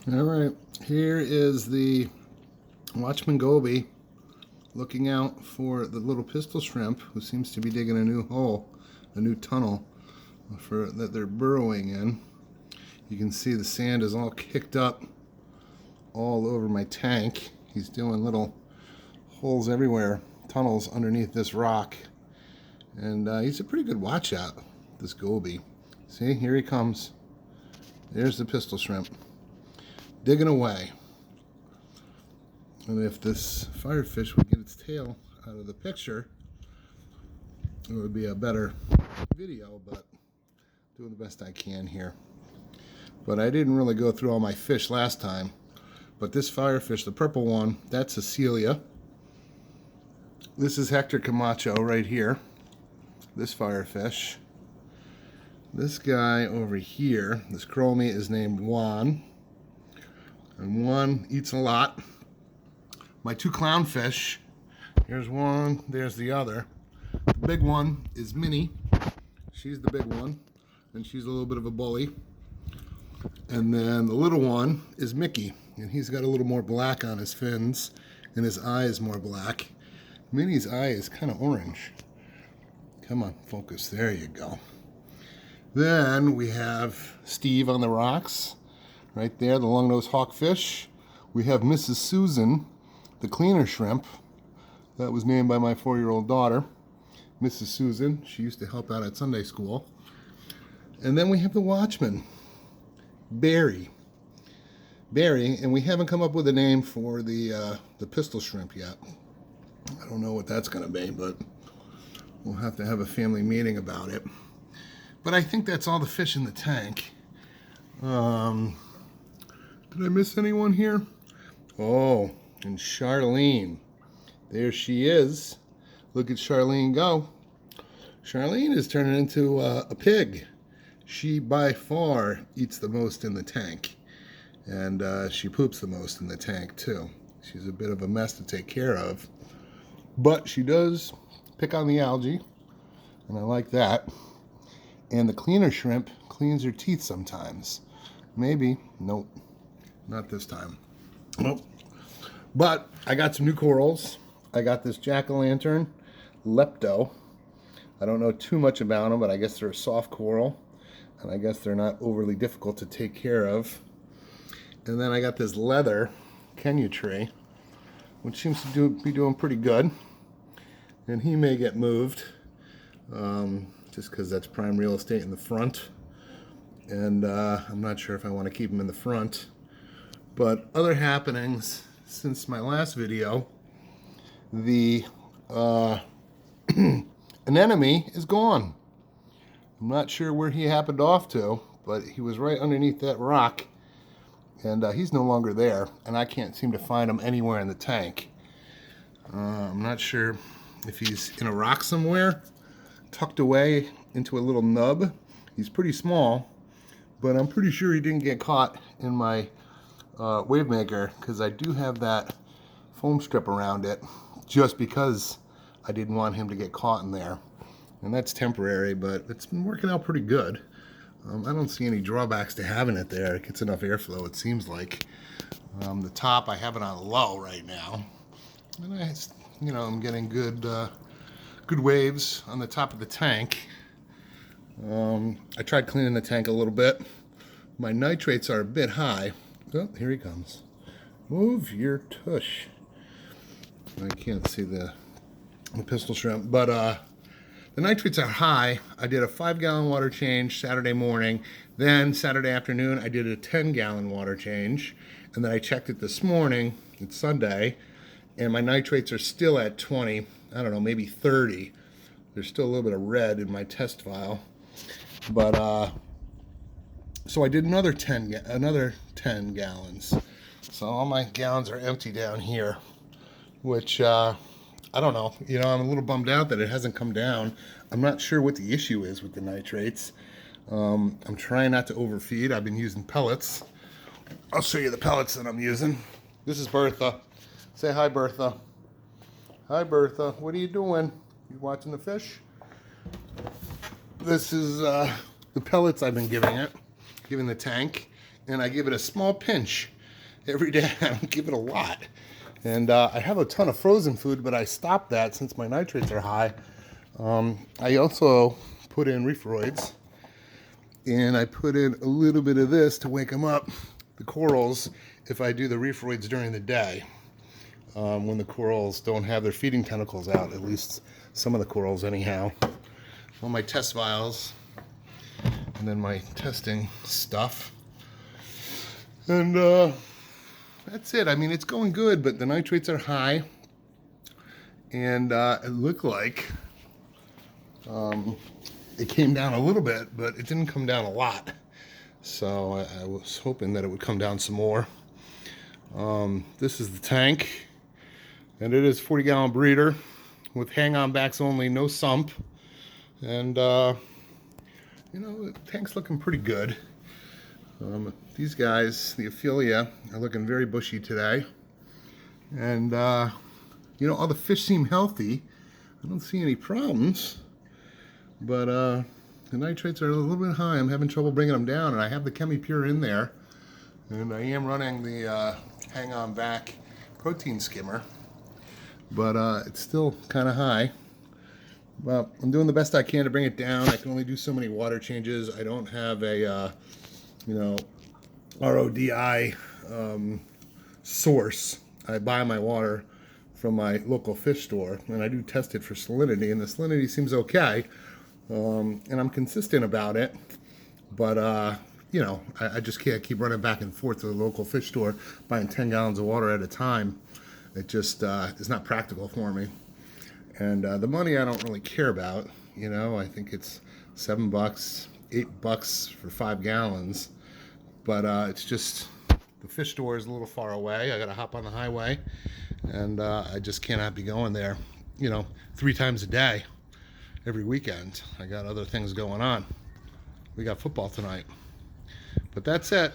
All right, here is the Watchman Goby looking out for the little pistol shrimp who seems to be digging a new hole, a new tunnel that they're burrowing in. You can see the sand is all kicked up all over my tank. He's doing little holes everywhere, tunnels underneath this rock. And he's a pretty good watch out, this Goby. See, here he comes. There's the pistol shrimp, digging away. And if this firefish would get its tail out of the picture, it would be a better video, but doing the best I can here. But I didn't really go through all my fish last time. But this firefish, the purple one, that's Cecilia. This is Hector Camacho right here. This firefish. This guy over here, this chromie, is named Juan. And Juan eats a lot. My two clownfish, here's one, there's the other. The big one is Minnie. She's the big one, and she's a little bit of a bully. And then the little one is Mickey, and he's got a little more black on his fins, and his eye is more black. Minnie's eye is kind of orange. Come on, focus, there you go. Then we have Steve on the rocks, right there, the long-nosed hawkfish. We have Mrs. Susan, the cleaner shrimp. That was named by my 4-year-old daughter, Mrs. Susan. She used to help out at Sunday school. And then we have the Watchman, Barry. Barry, and we haven't come up with a name for the pistol shrimp yet. I don't know what that's going to be, but we'll have to have a family meeting about it. But I think that's all the fish in the tank. Did I miss anyone here? Oh, and Charlene. There she is. Look at Charlene go. Charlene is turning into a pig. She by far eats the most in the tank. And she poops the most in the tank too. She's a bit of a mess to take care of. But she does pick on the algae. And I like that. And the cleaner shrimp cleans her teeth sometimes. Maybe. Nope. Not this time. Nope. But I got some new corals. I got this jack-o'-lantern Lepto. I don't know too much about them, but I guess they're a soft coral. And I guess they're not overly difficult to take care of. And then I got this leather Kenya tree, which seems to be doing pretty good. And he may get moved, just because that's prime real estate in the front. And I'm not sure if I want to keep him in the front. But other happenings since my last video, the anemone is gone. I'm not sure where he happened off to, but he was right underneath that rock, and he's no longer there, and I can't seem to find him anywhere in the tank. I'm not sure if he's in a rock somewhere, tucked away into a little nub. He's pretty small, but I'm pretty sure he didn't get caught in my wave maker, because I do have that foam strip around it just because I didn't want him to get caught in there. And that's temporary, but it's been working out pretty good. I don't see any drawbacks to having it there. It gets enough airflow, it seems like. The top, I have it on low right now. And I'm getting good waves on the top of the tank. I tried cleaning the tank a little bit. My nitrates are a bit high. Oh, here he comes. Move your tush. I can't see the pistol shrimp, but the nitrates are high. I did a 5-gallon water change Saturday morning. Then Saturday afternoon, I did a 10-gallon water change. And then I checked it this morning, it's Sunday, and my nitrates are still at 20, I don't know, maybe 30. There's still a little bit of red in my test file. But, so I did another 10 gallons. So all my gallons are empty down here, which, I don't know. I'm a little bummed out that it hasn't come down. I'm not sure what the issue is with the nitrates. I'm trying not to overfeed. I've been using pellets. I'll show you the pellets that I'm using. This is Bertha. Say hi, Bertha. Hi, Bertha. What are you doing? You watching the fish? This is the pellets I've been giving the tank, and I give it a small pinch every day. I don't give it a lot. And I have a ton of frozen food, but I stopped that since my nitrates are high. I also put in Reefroids, and I put in a little bit of this to wake them up, the corals, if I do the Reefroids during the day. When the corals don't have their feeding tentacles out, at least some of the corals anyhow. All my test vials, and then my testing stuff. And that's it. I mean, it's going good, but the nitrates are high. And it looked like it came down a little bit, but it didn't come down a lot. So I was hoping that it would come down some more. This is the tank. And it is 40-gallon breeder with hang-on backs only, no sump. And, you know, the tank's looking pretty good. These guys, the Ophelia, are looking very bushy today. And, you know, all the fish seem healthy. I don't see any problems. But the nitrates are a little bit high. I'm having trouble bringing them down. And I have the ChemiPure in there. And I am running the hang-on back protein skimmer. But it's still kind of high. Well, I'm doing the best I can to bring it down. I can only do so many water changes. I don't have a, you know, RODI source. I buy my water from my local fish store, and I do test it for salinity, and the salinity seems okay. And I'm consistent about it. But, you know, I just can't keep running back and forth to the local fish store, buying 10 gallons of water at a time. It just is not practical for me. And the money I don't really care about. You know, I think it's $7, $8 for 5 gallons. But it's just, the fish store is a little far away. I got to hop on the highway. And I just cannot be going there, you know, 3 times a day, every weekend. I got other things going on. We got football tonight. But that's it.